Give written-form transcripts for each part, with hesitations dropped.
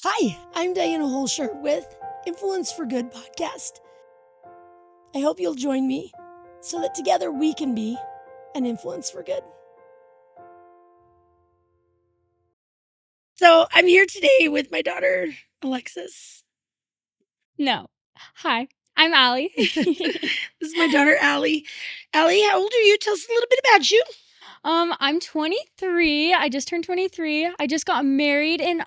Hi, I'm Diana Hoelscher with Influence for Good podcast. I hope you'll join me so that together we can be an influence for good. So I'm here today with my daughter, Alexis. No. Hi, I'm Allie. This is my daughter, Allie. Allie, how old are you? Tell us a little bit about you. I'm 23. I just turned 23. I just got married in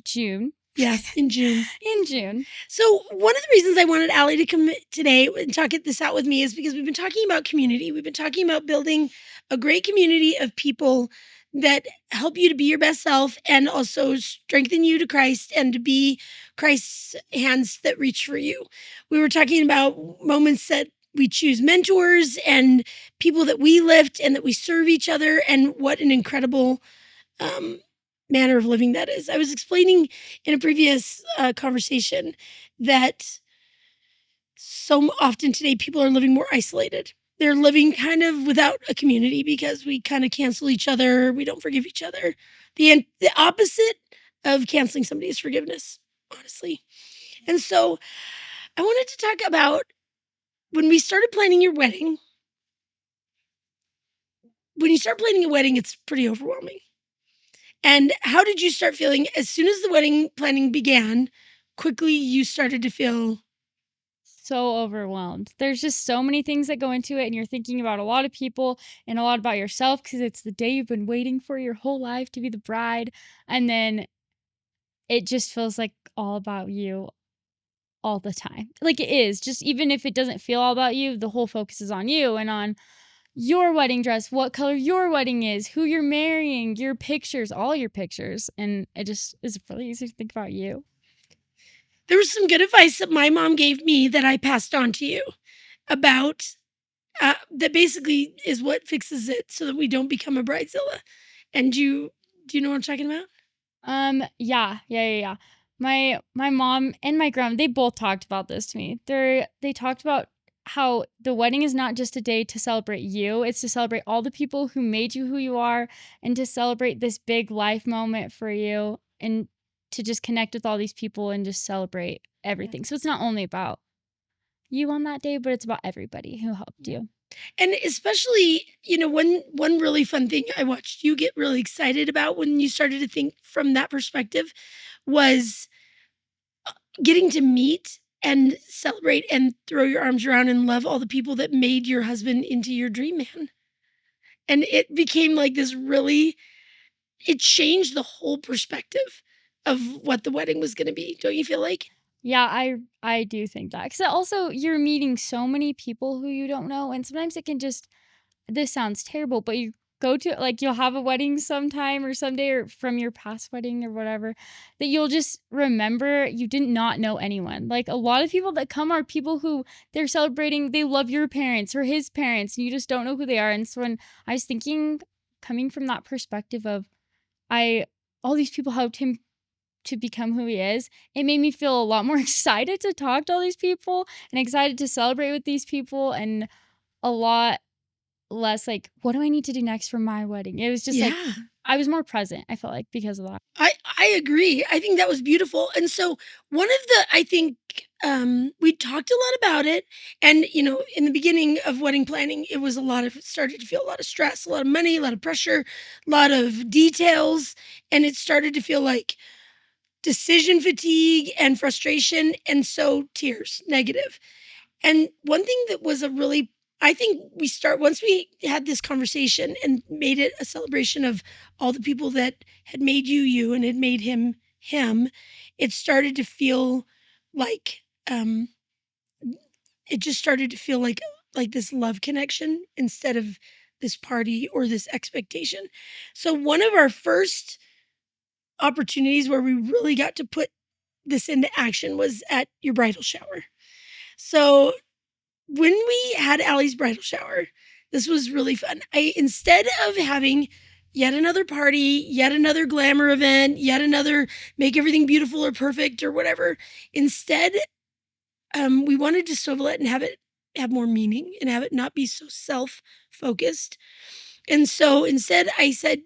June. Yes, in June. In June. So one of the reasons I wanted Allie to come today and talk this out with me is because we've been talking about community. We've been talking about building a great community of people that help you to be your best self and also strengthen you to Christ and to be Christ's hands that reach for you. We were talking about moments that we choose mentors and people that we lift and that we serve each other, and what an incredible manner of living that is. I was explaining in a previous conversation that so often today people are living more isolated. They're living kind of without a community because we kind of cancel each other. We don't forgive each other. The opposite of canceling somebody is forgiveness, honestly. And so I wanted to talk about when we started planning your wedding. When you start planning a wedding, it's pretty overwhelming. And how did you start feeling as soon as the wedding planning began? Quickly, you started to feel So overwhelmed. There's just so many things that go into it, and you're thinking about a lot of people and a lot about yourself because it's the day you've been waiting for your whole life to be the bride. And then it just feels like all about you all the time. Like it is, just even if it doesn't feel all about you, the whole focus is on you and on your wedding dress, what color your wedding is, who you're marrying, your pictures, all your pictures. And it just is really easy to think about you. there was some good advice that my mom gave me that I passed on to you about that basically is what fixes it so that we don't become a bridezilla. And do you know what I'm talking about? Yeah. My mom and my grandma, they both talked about this to me. They talked about how the wedding is not just a day to celebrate you, it's to celebrate all the people who made you who you are and to celebrate this big life moment for you and to just connect with all these people and just celebrate everything. So it's not only about you on that day, but it's about everybody who helped you. And especially, one really fun thing I watched you get really excited about when you started to think from that perspective was getting to meet and celebrate and throw your arms around and love all the people that made your husband into your dream man. And it became like this really, it changed the whole perspective of what the wedding was going to be. Don't you feel like? Yeah, I do think that. Cuz also you're meeting so many people who you don't know, and sometimes it can just, this sounds terrible, but you go to, like, you'll have a wedding sometime or someday or from your past wedding or whatever that you'll just remember you did not know anyone. Like a lot of people that come are people who they're celebrating, they love your parents or his parents, and you just don't know who they are. And so when I was thinking, coming from that perspective of I all these people helped him to become who he is, it made me feel a lot more excited to talk to all these people and excited to celebrate with these people and a lot less like, what do I need to do next for my wedding? It was just like, Yeah. I was more present, I felt like, because of that. I agree. I think that was beautiful. And so one of the, I think, we talked a lot about it. And, in the beginning of wedding planning, it was started to feel a lot of stress, a lot of money, a lot of pressure, a lot of details. And it started to feel like decision fatigue and frustration. And so tears, negative. And one thing that was I think once we had this conversation and made it a celebration of all the people that had made you, you, and had made him, him, it started to feel like, it just started to feel like this love connection instead of this party or this expectation. So one of our first opportunities where we really got to put this into action was at your bridal shower. So when we had Allie's bridal shower, this was really fun. Instead of having yet another party, yet another glamour event, yet another make everything beautiful or perfect or whatever, instead, we wanted to swivel it and have it have more meaning and have it not be so self-focused. And so instead I said,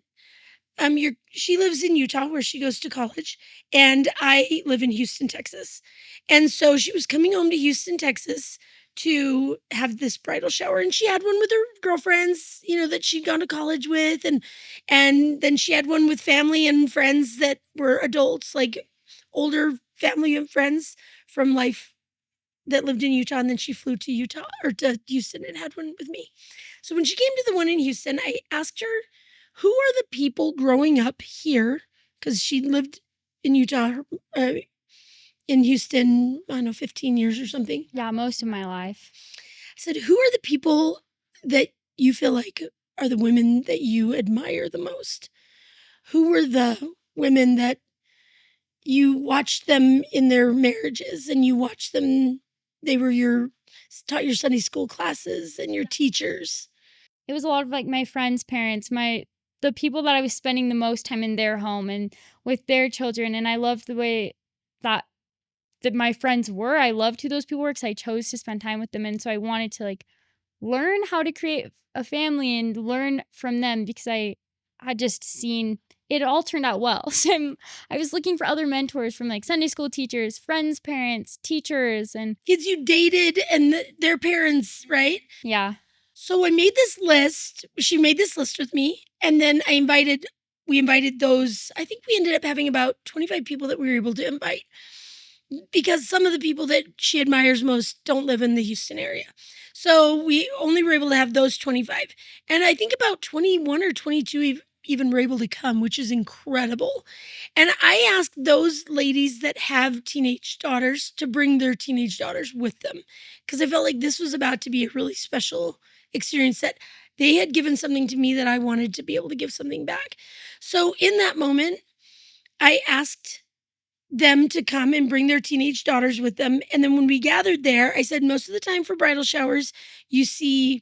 she lives in Utah where she goes to college, and I live in Houston, Texas. And so she was coming home to Houston, Texas to have this bridal shower, and she had one with her girlfriends, that she'd gone to college with, and then she had one with family and friends that were adults, like older family and friends from life that lived in Utah, and then she flew to Utah or to Houston and had one with me. So when she came to the one in Houston, I asked her, who are the people growing up here? Because she lived in Utah, uh, in Houston, I don't know, 15 years or something. Yeah, most of my life. I said, who are the people that you feel like are the women that you admire the most? Who were the women that you watched them in their marriages and you watched them, they were taught your Sunday school classes and your teachers? It was a lot of like my friends' parents, the people that I was spending the most time in their home and with their children. And I loved the way that my friends were. I loved who those people were because I chose to spend time with them. And so I wanted to like learn how to create a family and learn from them because I had just seen it all turned out well. So I was looking for other mentors from like Sunday school teachers, friends, parents, teachers, and Kids you dated and their parents, right? yeah. So I made this list. She made this list with me. And then we invited those. I think we ended up having about 25 people that we were able to invite because some of the people that she admires most don't live in the Houston area. So we only were able to have those 25. And I think about 21 or 22 even were able to come, which is incredible. And I asked those ladies that have teenage daughters to bring their teenage daughters with them because I felt like this was about to be a really special experience that they had given something to me that I wanted to be able to give something back. So in that moment, I asked them to come and bring their teenage daughters with them. And then when we gathered there, I said, most of the time for bridal showers, you see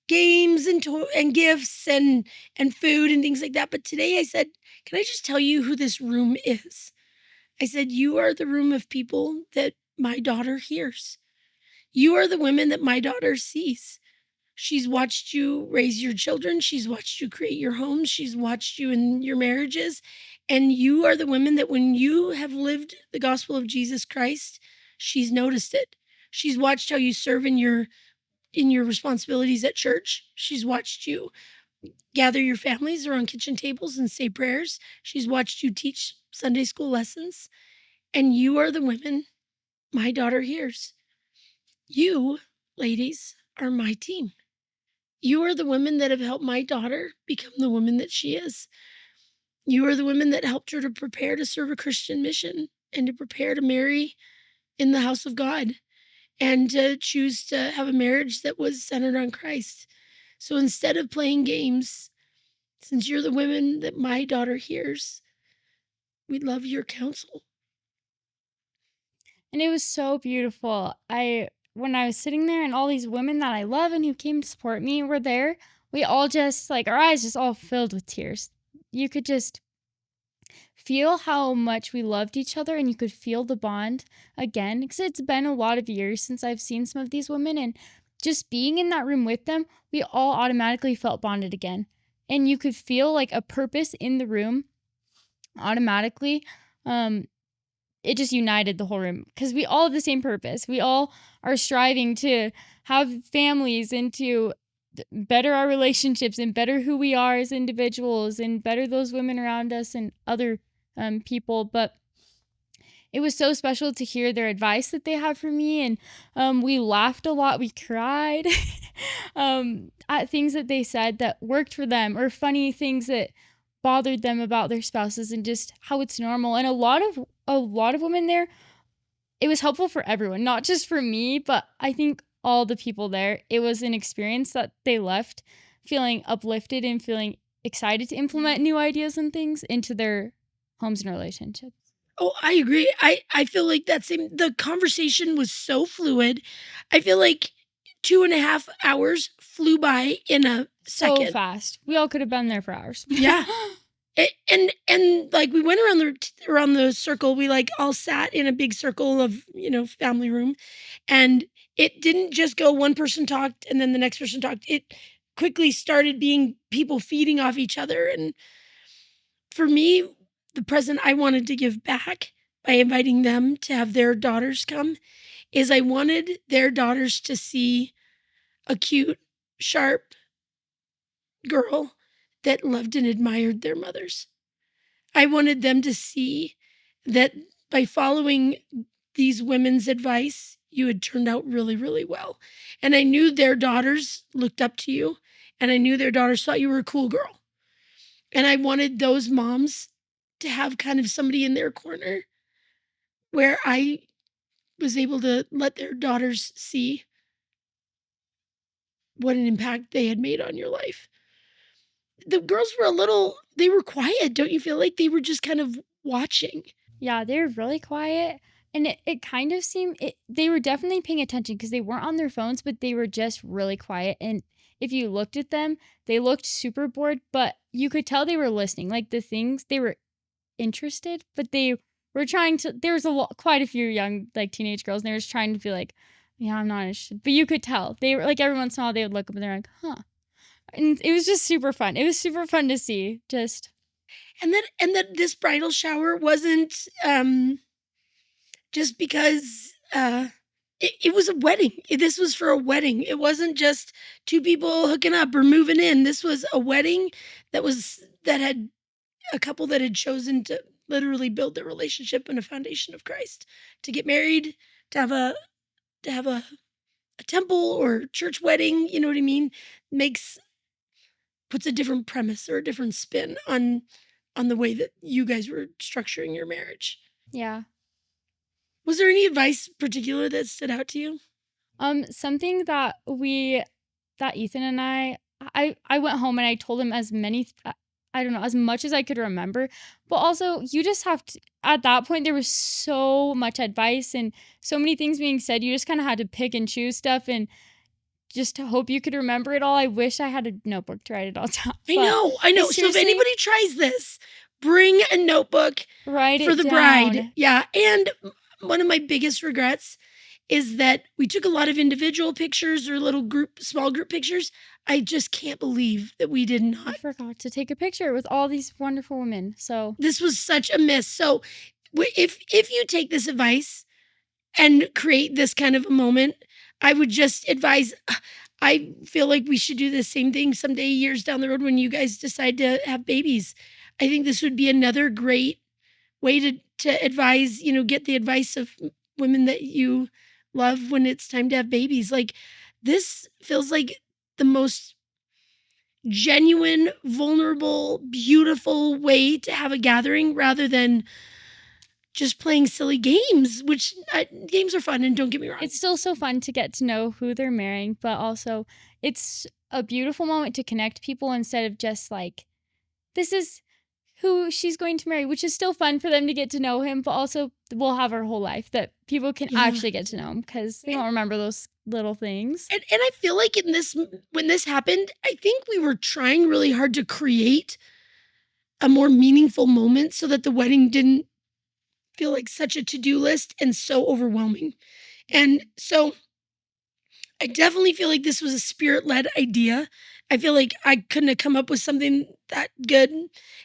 games and gifts and food and things like that. But today I said, can I just tell you who this room is? I said, you are the room of people that my daughter hears. You are the women that my daughter sees. She's watched you raise your children. She's watched you create your homes. She's watched you in your marriages. And you are the women that when you have lived the gospel of Jesus Christ, she's noticed it. She's watched how you serve in your responsibilities at church. She's watched you gather your families around kitchen tables and say prayers. She's watched you teach Sunday school lessons. And you are the women my daughter hears. You, ladies, are my team. You are the women that have helped my daughter become the woman that she is. You are the women that helped her to prepare to serve a Christian mission and to prepare to marry in the house of God and to choose to have a marriage that was centered on Christ. So instead of playing games, since you're the women that my daughter hears, we'd love your counsel. And it was so beautiful. When I was sitting there and all these women that I love and who came to support me were there, we all just like our eyes just all filled with tears. You could just feel how much we loved each other and you could feel the bond again because it's been a lot of years since I've seen some of these women and just being in that room with them, we all automatically felt bonded again. And you could feel like a purpose in the room automatically. It just united the whole room because we all have the same purpose. We all are striving to have families and to better our relationships and better who we are as individuals and better those women around us and other people. But it was so special to hear their advice that they had for me. And we laughed a lot. We cried at things that they said that worked for them or funny things that bothered them about their spouses and just how it's normal. And a lot of women there, it was helpful for everyone, not just for me, but I think all the people there. It was an experience that they left feeling uplifted and feeling excited to implement new ideas and things into their homes and relationships. Oh, I agree. I feel like the conversation was so fluid. I feel like 2.5 hours flew by in a So second. fast. We all could have been there for hours. Yeah. And like we went around the circle. We like all sat in a big circle of, family room. And it didn't just go one person talked and then the next person talked. It quickly started being people feeding off each other. And for me, the present I wanted to give back by inviting them to have their daughters come is I wanted their daughters to see a cute, sharp girl that loved and admired their mothers. I wanted them to see that by following these women's advice, you had turned out really, really well. And I knew their daughters looked up to you, and I knew their daughters thought you were a cool girl. And I wanted those moms to have kind of somebody in their corner where I was able to let their daughters see what an impact they had made on your life. The girls were they were quiet. Don't you feel like they were just kind of watching? Yeah, they were really quiet, and it kind of seemed they were definitely paying attention because they weren't on their phones, but they were just really quiet, and if you looked at them, they looked super bored, but you could tell they were listening, like, the things they were interested, but they were trying to there was quite a few young, like, teenage girls, and they were just trying to be like, "Yeah, I'm not interested," but you could tell. They were like, every once in a while, they would look up and they're like, "Huh." And it was just super fun. It was super fun to see, just And that this bridal shower wasn't just because it was a wedding. This was for a wedding. It wasn't just two people hooking up or moving in. This was a wedding that had a couple that had chosen to literally build their relationship on a foundation of Christ, to get married, to have a temple or church wedding. You know what I mean? Makes puts a different premise or a different spin on the way that you guys were structuring your marriage. yeah. Was there any advice particular that stood out to you? Something that Ethan and I went home and I told him as many I don't know, as much as I could remember, but also you just have to at that point there was so much advice and so many things being said, you just kind of had to pick and choose stuff and just to hope you could remember it all. I wish I had a notebook to write it all down. I But know, I know. So if seriously, anybody tries this, bring a notebook write for it the bride. down. Yeah, and one of my biggest regrets is that we took a lot of individual pictures or small group pictures. I just can't believe that we did I not. forgot to take a picture with all these wonderful women. So, This was such a miss. So if you take this advice and create this kind of a moment, I would just advise. I feel like we should do the same thing someday, years down the road, when you guys decide to have babies. I think this would be another great way to advise, get the advice of women that you love when it's time to have babies. Like, this feels like the most genuine, vulnerable, beautiful way to have a gathering rather than just playing silly games, which games are fun, and don't get me wrong. it's still so fun to get to know who they're marrying, but also it's a beautiful moment to connect people instead of just like, this is who she's going to marry, which is still fun for them to get to know him, but also we'll have our whole life that people can Yeah. actually get to know him because they don't remember those little things. And I feel like when this happened, I think we were trying really hard to create a more meaningful moment so that the wedding didn't feel like such a to-do list and so overwhelming. And so I definitely feel like this was a spirit-led idea. I feel like I couldn't have come up with something that good.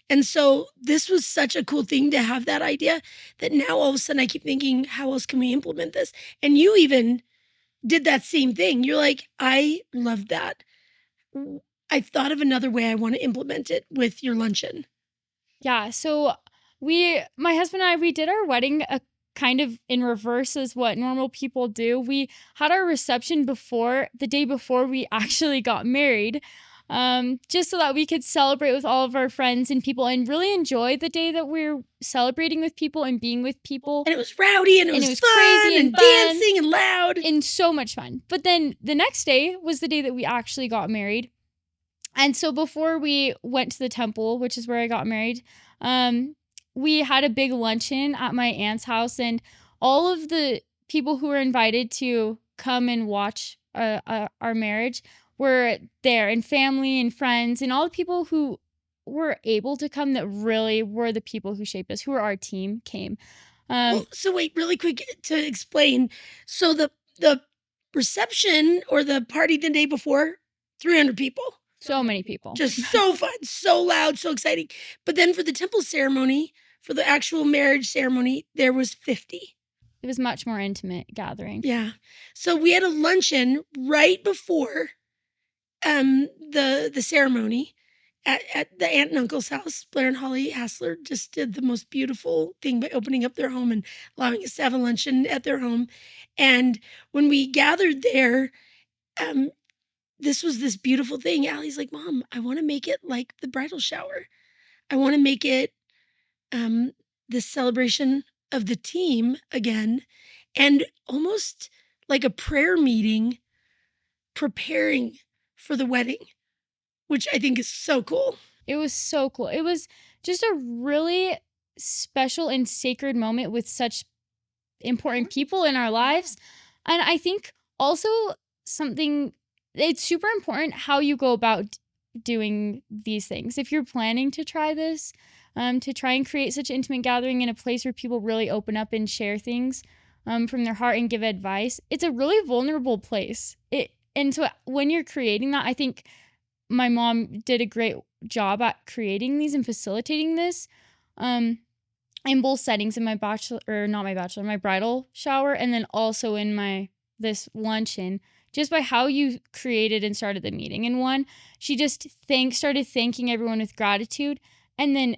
And so this was such a cool thing to have that idea that now all of a sudden I keep thinking, how else can we implement this? And you even did that same thing. You're like, I love that. I thought of another way I want to implement it with your luncheon. Yeah, so my husband and I, we did our wedding kind of in reverse as what normal people do. We had our reception the day before we actually got married, just so that we could celebrate with all of our friends and people and really enjoy the day that we're celebrating with people and being with people. And it was rowdy and it was fun crazy and fun dancing and loud. and so much fun. But then the next day was the day that we actually got married. And so before we went to the temple, which is where I got married, we had a big luncheon at my aunt's house, and all of the people who were invited to come and watch our marriage were there, and family and friends, and all the people who were able to come that really were the people who shaped us, who were our team, came. Well, so wait, really quick to explain. So the reception or the party the day before, 300 people. So many people. Just so fun, so loud, so exciting. But then for the temple ceremony, for the actual marriage ceremony, there was 50. It was much more intimate gathering. Yeah. So we had a luncheon right before the ceremony at the aunt and uncle's house. Blair and Holly Hassler just did the most beautiful thing by opening up their home and allowing us to have a luncheon at their home. And when we gathered there, this was this beautiful thing. Allie's like, Mom, I want to make it like the bridal shower. I want to make it this celebration of the team again, and almost like a prayer meeting preparing for the wedding, which I think is so cool. It was so cool. It was just a really special and sacred moment with such important people in our lives. And I think also something, it's super important how you go about doing these things. If you're planning to try this, to try and create such an intimate gathering in a place where people really open up and share things from their heart and give advice, it's a really vulnerable place. And so when you're creating that, I think my mom did a great job at creating these and facilitating this in both settings, in my my bridal shower, and then also in this luncheon, just by how you created and started the meeting. And one, she just started thanking everyone with gratitude. And then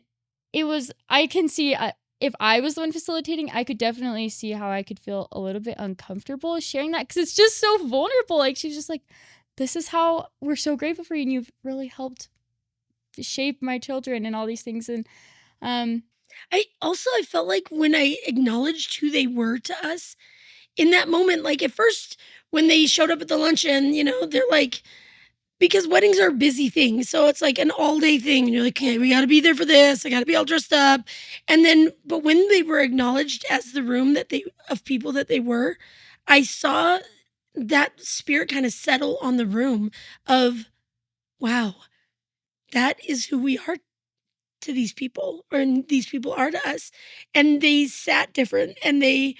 I can see if I was the one facilitating, I could definitely see how I could feel a little bit uncomfortable sharing that, because it's just so vulnerable. Like, she's just like, this is how we're so grateful for you, and you've really helped shape my children and all these things. And I felt like when I acknowledged who they were to us in that moment, like at first when they showed up at the luncheon, they're like, because weddings are a busy thing. So it's like an all day thing. And you're like, okay, we got to be there for this. I got to be all dressed up. And then, but when they were acknowledged as the room of people that they were, I saw that spirit kind of settle on the room of, wow, that is who we are to these people, or these people are to us. And they sat different, and they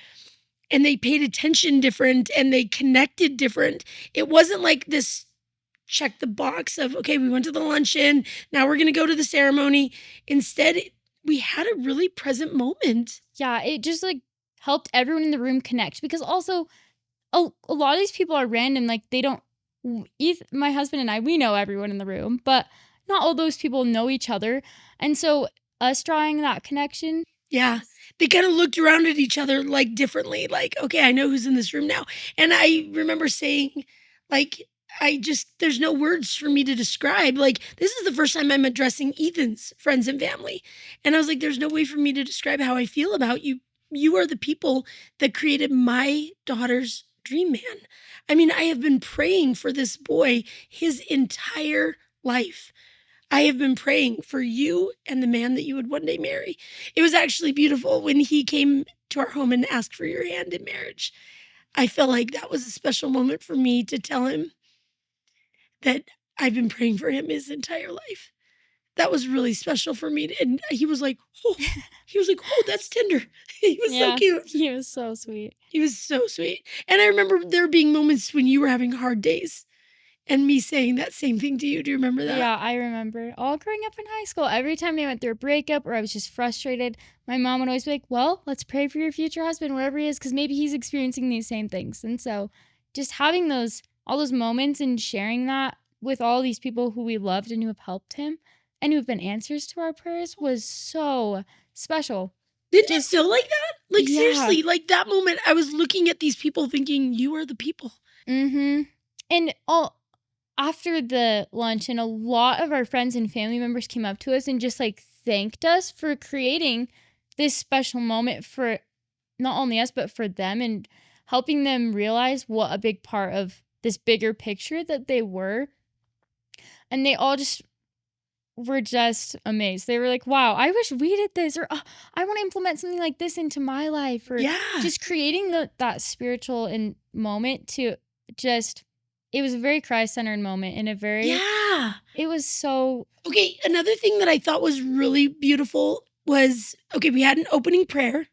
paid attention different, and they connected different. It wasn't like this check the box of, okay, we went to the luncheon, now we're going to go to the ceremony. Instead, we had a really present moment. Yeah, it just like helped everyone in the room connect, because also a lot of these people are random. Like, they don't, my husband and I, we know everyone in the room, but not all those people know each other. And so us drawing that connection. Yeah. They kind of looked around at each other like differently, like, okay, I know who's in this room now. And I remember saying, like, there's no words for me to describe. Like, this is the first time I'm addressing Ethan's friends and family. And I was like, there's no way for me to describe how I feel about you. You are the people that created my daughter's dream man. I mean, I have been praying for this boy his entire life. I have been praying for you and the man that you would one day marry. It was actually beautiful when he came to our home and asked for your hand in marriage. I felt like that was a special moment for me to tell him that I've been praying for him his entire life. That was really special for me. And he was like, oh, that's tender. He was so cute. He was so sweet. He was so sweet. And I remember there being moments when you were having hard days and me saying that same thing to you. Do you remember that? Yeah, I remember. All growing up in high school, every time I went through a breakup or I was just frustrated, my mom would always be like, well, let's pray for your future husband, wherever he is, because maybe he's experiencing these same things. And so just having all those moments and sharing that with all these people who we loved and who have helped him and who have been answers to our prayers was so special. Didn't you feel like that? Like, yeah. Seriously, like that moment, I was looking at these people thinking, you are the people. Mm-hmm. And after the lunch, and a lot of our friends and family members came up to us and just like thanked us for creating this special moment for not only us, but for them, and helping them realize what a big part of this bigger picture that they were. And they all just were just amazed. They were like, wow, I wish we did this, or I want to implement something like this into my life, or just creating that spiritual moment to just, it was a very Christ-centered moment, and it was so. Okay, another thing that I thought was really beautiful was, okay, we had an opening prayer.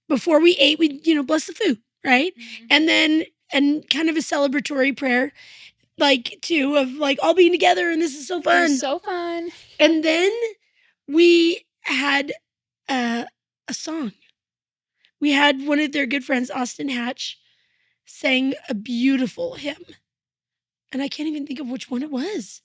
Before we ate, we, bless the food, right? Mm-hmm. And then, and kind of a celebratory prayer. like too, of like all being together, and this is so It fun. was so fun. And then we had a song. We had one of their good friends, Austin Hatch, sang a beautiful hymn. And I can't even think of which one it was.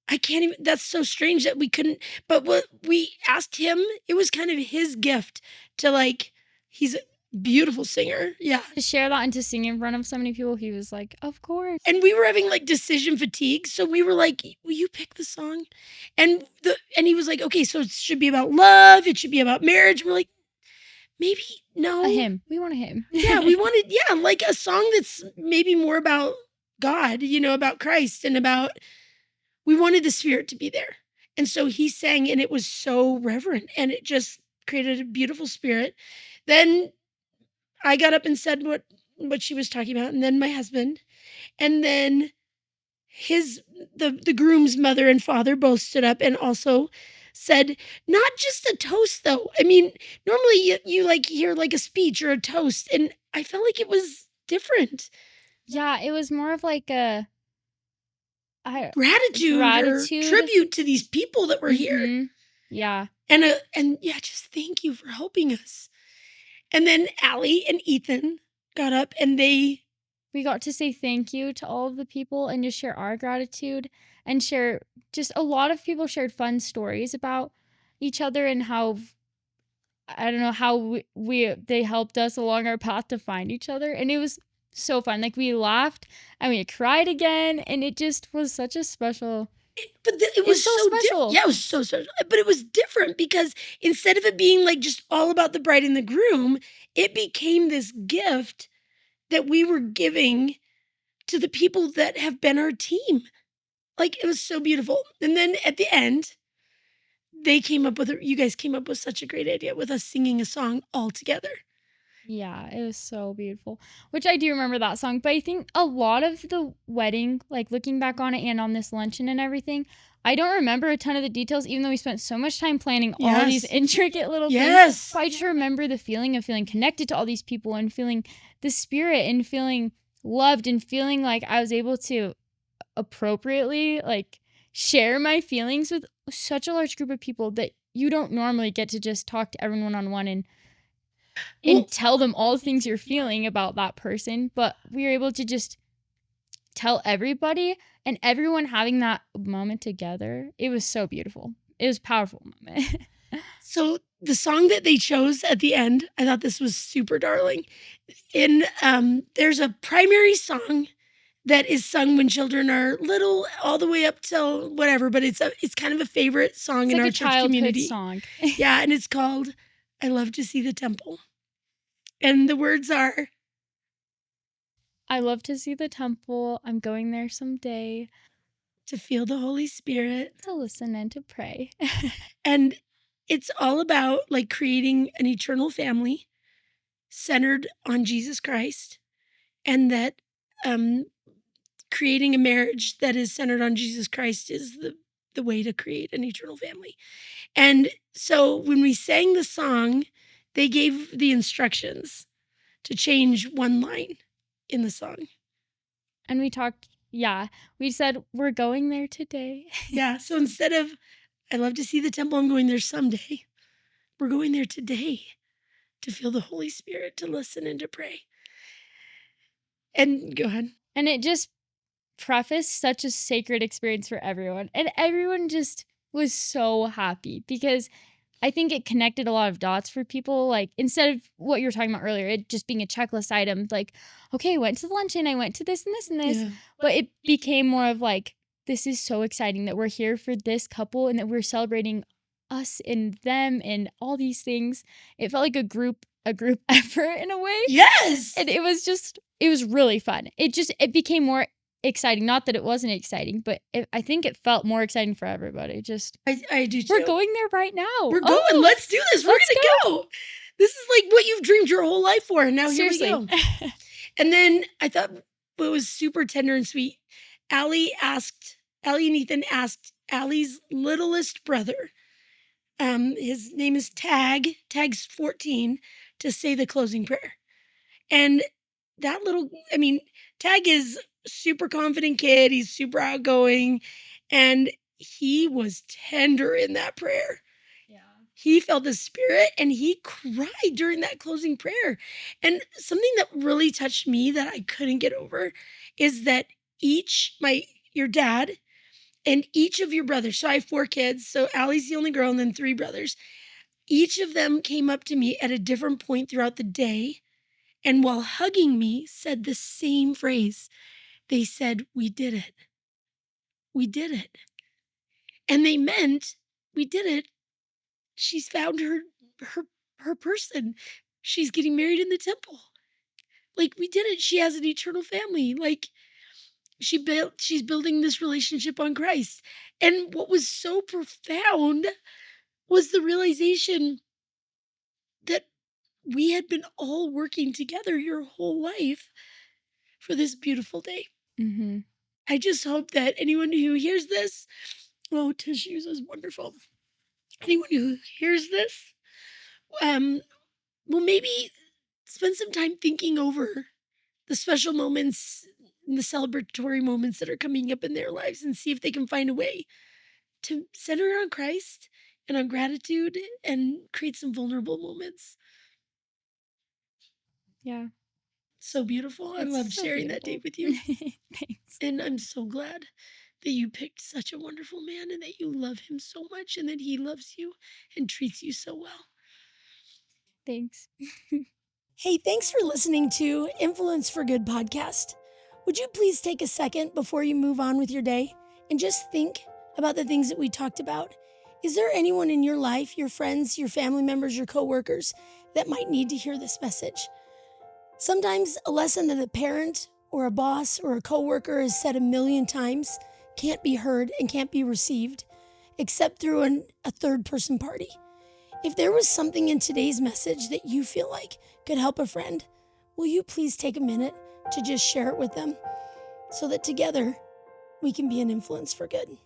I can't even, that's so strange that we couldn't, but what we asked him, it was kind of his gift to like, he's a beautiful singer. Yeah. To share that and to sing in front of so many people, he was like, of course. And we were having like decision fatigue. So we were like, will you pick the song? And he was like, okay, so it should be about love. It should be about marriage. And we're like, maybe no. A hymn. We want a hymn. Yeah, we wanted, like a song that's maybe more about God, about Christ and about, we wanted the Spirit to be there. And so he sang, and it was so reverent, and it just created a beautiful spirit. Then I got up and said what she was talking about, and then my husband, and then the groom's mother and father both stood up and also said, not just a toast though. I mean, normally you like hear like a speech or a toast, and I felt like it was different. Yeah, it was more of like a gratitude or tribute to these people that were here. Yeah. And yeah, just thank you for helping us. And then Allie and Ethan got up and we got to say thank you to all of the people and just share our gratitude and share, just a lot of people shared fun stories about each other and how, I don't know, how they helped us along our path to find each other. And it was so fun. Like, we laughed and we cried again, and it just was such a special. It was so special. Yeah, it was so special. But it was different because instead of it being like just all about the bride and the groom, it became this gift that we were giving to the people that have been our team. Like, it was so beautiful. And then at the end, you guys came up with such a great idea with us singing a song all together. Yeah, it was so beautiful, which I do remember that song. But I think a lot of the wedding, like looking back on it and on this luncheon and everything, I don't remember a ton of the details, even though we spent so much time planning all these intricate little things. But I just remember the feeling of feeling connected to all these people and feeling the spirit and feeling loved and feeling like I was able to appropriately like share my feelings with such a large group of people that you don't normally get to just talk to everyone one-on-one and tell them all the things you're feeling about that person. But we were able to just tell everybody, and everyone having that moment together. It was so beautiful. It was a powerful moment. So the song that they chose at the end, I thought this was super darling. There's a primary song that is sung when children are little, all the way up till whatever, but it's kind of a favorite song in our church community. Song. Yeah, and it's called "I Love to See the Temple," and the words are, "I love to see the temple. I'm going there someday to feel the Holy Spirit, to listen and to pray." And it's all about like creating an eternal family centered on Jesus Christ, and that creating a marriage that is centered on Jesus Christ is the way to create an eternal family. And so when we sang the song, they gave the instructions to change one line in the song. And we talked, we said, we're going there today. Yeah, so instead of, I love to see the temple, I'm going there someday, we're going there today to feel the Holy Spirit, to listen and to pray. And go ahead. And it just prefaced such a sacred experience for everyone. And everyone just was so happy because I think it connected a lot of dots for people. Like, instead of what you were talking about earlier, it just being a checklist item, like, okay, I went to the luncheon, I went to this and this and this. Yeah. But it became more of like, this is so exciting that we're here for this couple and that we're celebrating us and them and all these things. It felt like a group effort in a way. Yes. And it was really fun. It became more exciting. Not that it wasn't exciting, but I think it felt more exciting for everybody. I do too. We're going there right now. We're going. Let's do this. We're gonna go. This is like what you've dreamed your whole life for, and now Seriously. Here we go. And then I thought what was super tender and sweet, Allie and Ethan asked Allie's littlest brother, his name is Tag's 14, to say the closing prayer. And that Tag is super confident kid. He's super outgoing. And he was tender in that prayer. Yeah. He felt the Spirit and he cried during that closing prayer. And something that really touched me that I couldn't get over is that your dad and each of your brothers, so I have 4 kids, so Allie's the only girl and then 3 brothers. Each of them came up to me at a different point throughout the day, and while hugging me, said the same phrase. They said, "We did it. We did it." And they meant, "We did it. She's found her her person. She's getting married in the temple. Like, we did it. She has an eternal family. Like, she's building this relationship on Christ." And what was so profound was the realization that we had been all working together your whole life for this beautiful day. Mm-hmm. I just hope that anyone who hears this, oh, tissues is wonderful. Anyone who hears this, will maybe spend some time thinking over the special moments and the celebratory moments that are coming up in their lives and see if they can find a way to center on Christ and on gratitude and create some vulnerable moments. Yeah. So beautiful. I It's loved so sharing that beautiful. date with you. Thanks. And I'm so glad that you picked such a wonderful man and that you love him so much and that he loves you and treats you so well. Thanks. Hey, thanks for listening to Influence for Good podcast. Would you please take a second before you move on with your day and just think about the things that we talked about? Is there anyone in your life, your friends, your family members, your coworkers, that might need to hear this message? Sometimes a lesson that a parent or a boss or a coworker has said a million times can't be heard and can't be received except through a third person party. If there was something in today's message that you feel like could help a friend, will you please take a minute to just share it with them so that together we can be an influence for good?